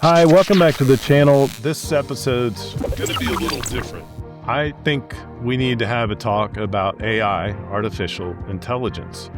Hi, welcome back to the channel. This episode's going to be a little different. I think we need to have a talk about AI, artificial intelligence.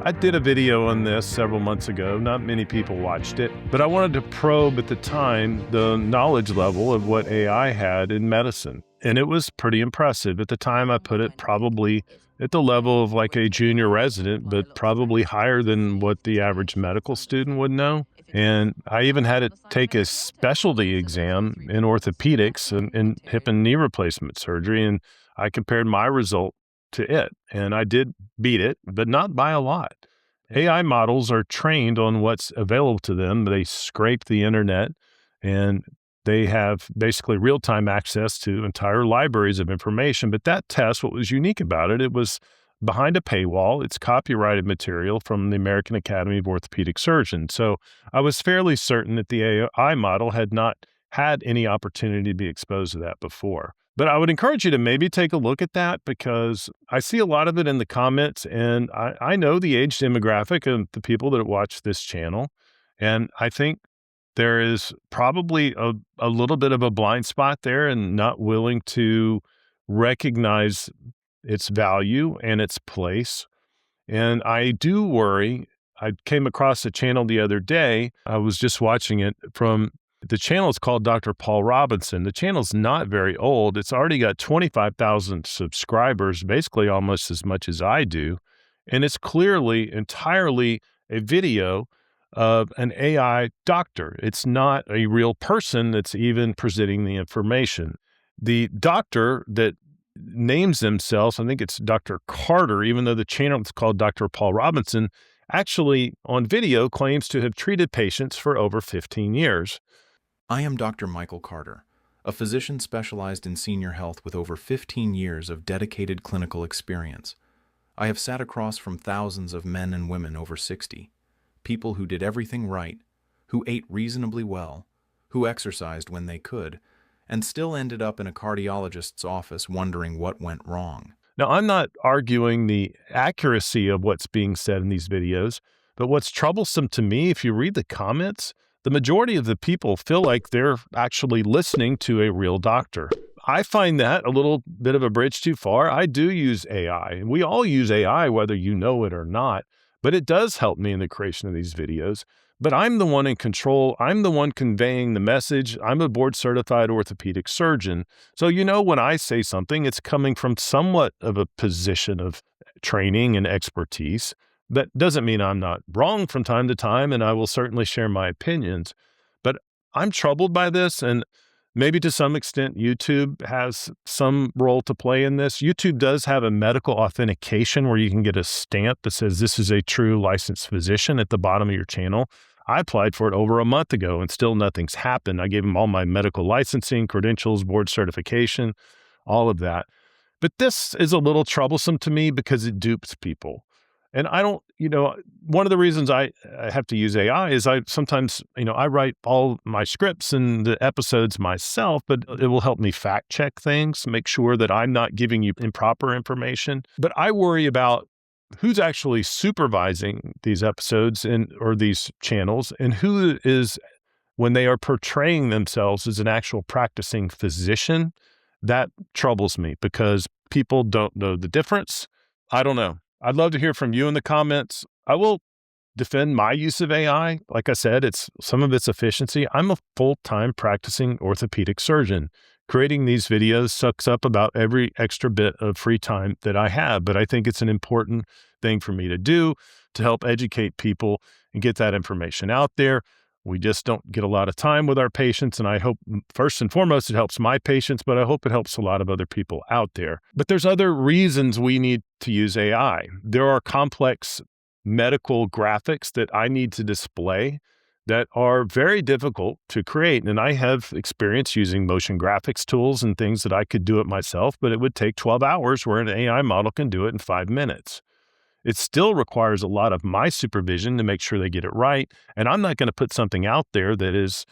I did a video on this several months ago. Not many people watched it, but I wanted to probe at the time the knowledge level of what AI had in medicine. And it was pretty impressive. At the time, I put it probably at the level of like a junior resident, but probably higher than what the average medical student would know. And I even had it take a specialty exam in orthopedics and hip and knee replacement surgery. And I compared my result to it. And I did beat it, but not by a lot. AI models are trained on what's available to them. They scrape the internet and they have basically real-time access to entire libraries of information. But that test, what was unique about it, it was behind a paywall. It's copyrighted material from the American Academy of Orthopedic Surgeons. So I was fairly certain that the AI model had not had any opportunity to be exposed to that before. But I would encourage you to maybe take a look at that because I see a lot of it in the comments, and I know the age demographic of the people that watch this channel. And I think there is probably a little bit of a blind spot there and not willing to recognize its value and its place. And I do worry. I came across a channel the other day. I was just watching it from the channel is called Dr. Paul Robinson. The channel's not very old. It's already got 25,000 subscribers, basically almost as much as I do. And it's clearly entirely a video of an AI doctor. It's not a real person that's even presenting the information. The doctor that names themselves, I think it's Dr. Carter, even though the channel is called Dr. Paul Robinson, actually on video claims to have treated patients for over 15 years. I am Dr. Michael Carter, a physician specialized in senior health with over 15 years of dedicated clinical experience. I have sat across from thousands of men and women over 60, people who did everything right, who ate reasonably well, who exercised when they could, and still ended up in a cardiologist's office wondering what went wrong. Now, I'm not arguing the accuracy of what's being said in these videos, but what's troublesome to me, if you read the comments, the majority of the people feel like they're actually listening to a real doctor. I find that a little bit of a bridge too far. I do use AI, and we all use AI, whether you know it or not, but it does help me in the creation of these videos. But I'm the one in control. I'm the one conveying the message. I'm a board-certified orthopedic surgeon. So, when I say something, it's coming from somewhat of a position of training and expertise. That doesn't mean I'm not wrong from time to time, and I will certainly share my opinions. But I'm troubled by this, and maybe to some extent, YouTube has some role to play in this. YouTube does have a medical authentication where you can get a stamp that says this is a true licensed physician at the bottom of your channel. I applied for it over a month ago, and still nothing's happened. I gave them all my medical licensing, credentials, board certification, all of that. But this is a little troublesome to me because it dupes people. And I don't, one of the reasons I have to use AI is I sometimes, I write all my scripts and the episodes myself, but it will help me fact check things, make sure that I'm not giving you improper information. But I worry about who's actually supervising these episodes or these channels, and who is, when they are portraying themselves as an actual practicing physician. That troubles me because people don't know the difference. I don't know. I'd love to hear from you in the comments. I will defend my use of AI. Like I said, it's some of its efficiency. I'm a full-time practicing orthopedic surgeon. Creating these videos sucks up about every extra bit of free time that I have, but I think it's an important thing for me to do to help educate people and get that information out there. We just don't get a lot of time with our patients, and I hope first and foremost it helps my patients, but I hope it helps a lot of other people out there. But there's other reasons we need to use AI. There are complex medical graphics that I need to display that are very difficult to create, and I have experience using motion graphics tools and things that I could do it myself, but it would take 12 hours where an AI model can do it in 5 minutes. It still requires a lot of my supervision to make sure they get it right. And I'm not going to put something out there that is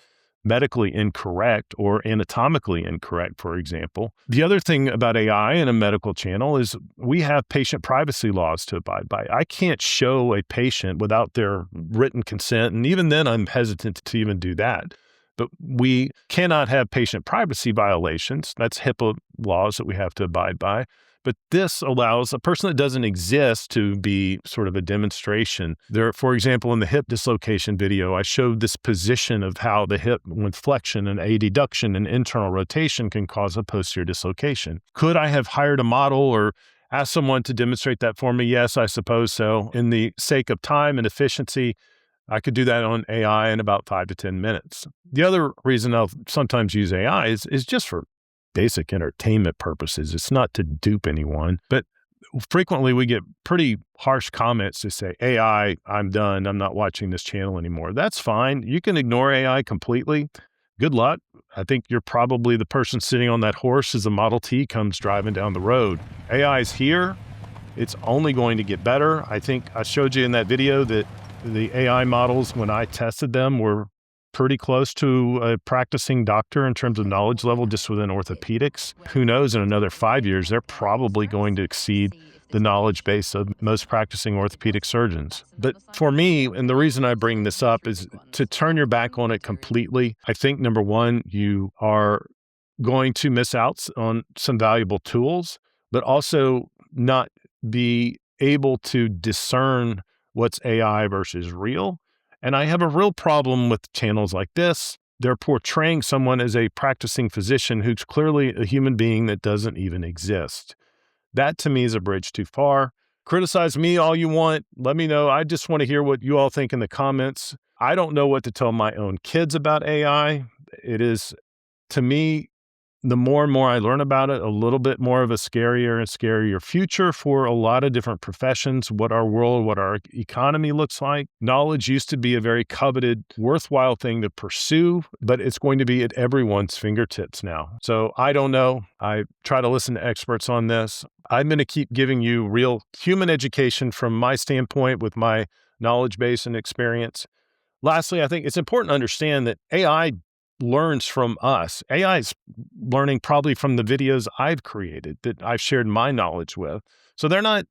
medically incorrect or anatomically incorrect, for example. The other thing about AI in a medical channel is we have patient privacy laws to abide by. I can't show a patient without their written consent. And even then, I'm hesitant to even do that But we cannot have patient privacy violations. That's HIPAA laws that we have to abide by. But this allows a person that doesn't exist to be sort of a demonstration. There, for example, in the hip dislocation video, I showed this position of how the hip, with flexion and adduction and internal rotation, can cause a posterior dislocation. Could I have hired a model or asked someone to demonstrate that for me? Yes, I suppose so. In the sake of time and efficiency, I could do that on AI in about 5 to 10 minutes. The other reason I'll sometimes use AI is just for basic entertainment purposes. It's not to dupe anyone, but frequently we get pretty harsh comments to say, AI, I'm done. I'm not watching this channel anymore. That's fine. You can ignore AI completely. Good luck. I think you're probably the person sitting on that horse as the Model T comes driving down the road. AI is here. It's only going to get better. I think I showed you in that video that the AI models, when I tested them, were pretty close to a practicing doctor in terms of knowledge level just within orthopedics. Who knows, in another 5 years, they're probably going to exceed the knowledge base of most practicing orthopedic surgeons. But for me, and the reason I bring this up is to turn your back on it completely. I think, number one, you are going to miss out on some valuable tools, but also not be able to discern what's AI versus real. And I have a real problem with channels like this. They're portraying someone as a practicing physician who's clearly a human being that doesn't even exist. That to me is a bridge too far. Criticize me all you want. Let me know. I just want to hear what you all think in the comments. I don't know what to tell my own kids about AI. It is, to me, the more and more I learn about it, a little bit more of a scarier and scarier future for a lot of different professions, what our world, what our economy looks like. Knowledge used to be a very coveted, worthwhile thing to pursue, but it's going to be at everyone's fingertips now. So I don't know. I try to listen to experts on this. I'm going to keep giving you real human education from my standpoint with my knowledge base and experience. Lastly, I think it's important to understand that AI learns from us. AI is learning probably from the videos I've created that I've shared my knowledge with. So they're not,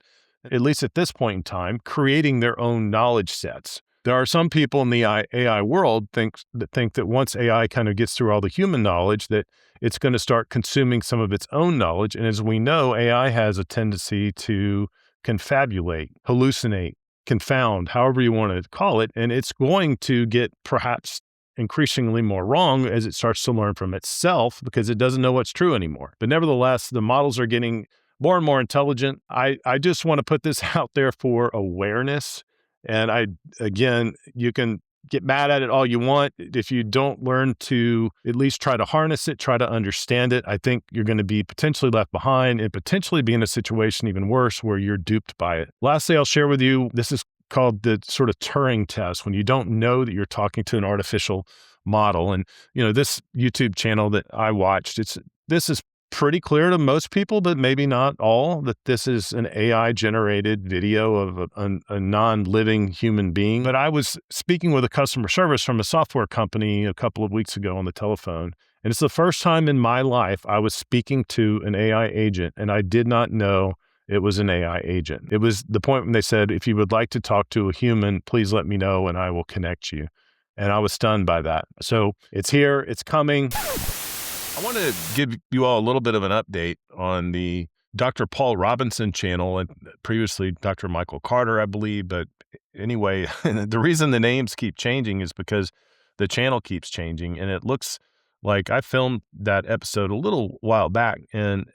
at least at this point in time, creating their own knowledge sets. There are some people in the AI world think that once AI kind of gets through all the human knowledge, that it's going to start consuming some of its own knowledge. And as we know, AI has a tendency to confabulate, hallucinate, confound, however you want to call it. And it's going to get perhaps increasingly more wrong as it starts to learn from itself because it doesn't know what's true anymore. But nevertheless, the models are getting more and more intelligent. I just want to put this out there for awareness. And again, you can get mad at it all you want. If you don't learn to at least try to harness it, try to understand it, I think you're going to be potentially left behind and potentially be in a situation even worse where you're duped by it. Lastly, I'll share with you, this is called the sort of Turing-test, when you don't know that you're talking to an artificial model. And, this YouTube channel that I watched, this is pretty clear to most people, but maybe not all, that this is an AI-generated video of a non-living human being. But I was speaking with a customer service from a software company a couple of weeks ago on the telephone, and it's the first time in my life I was speaking to an AI agent, and I did not know it was an AI agent. It was the point when they said, if you would like to talk to a human, please let me know and I will connect you. And I was stunned by that. So it's here, it's coming. I want to give you all a little bit of an update on the Dr. Paul Robinson channel and previously Dr. Michael Carter, I believe. But anyway, the reason the names keep changing is because the channel keeps changing, and it looks like I filmed that episode a little while back, and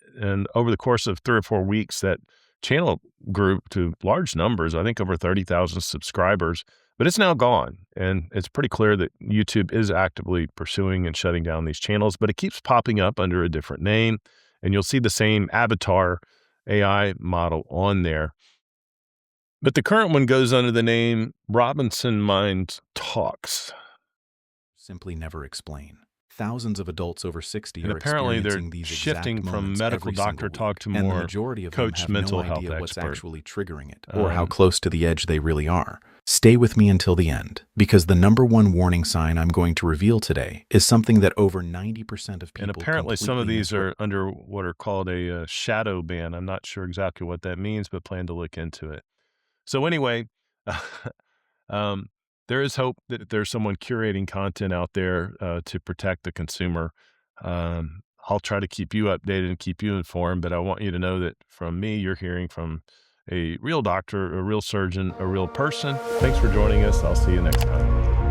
over the course of 3 or 4 weeks, that channel grew to large numbers, I think over 30,000 subscribers, but it's now gone. And it's pretty clear that YouTube is actively pursuing and shutting down these channels, but it keeps popping up under a different name, and you'll see the same avatar AI model on there. But the current one goes under the name Robinson Mind Talks. Simply never explain. Thousands of adults over 60 and are apparently experiencing they're these shifting exact from moments medical every doctor single talk week, to and the more majority of them coach have mental no health idea what's expert. actually triggering it or how close to the edge they really are. Stay with me until the end, because the number one warning sign I'm going to reveal today is something that over 90% of people And apparently some of completely these are under what are called a shadow ban. I'm not sure exactly what that means, but plan to look into it. So anyway, um, there is hope that there's someone curating content out there to protect the consumer. I'll try to keep you updated and keep you informed, but I want you to know that from me, you're hearing from a real doctor, a real surgeon, a real person. Thanks for joining us. I'll see you next time.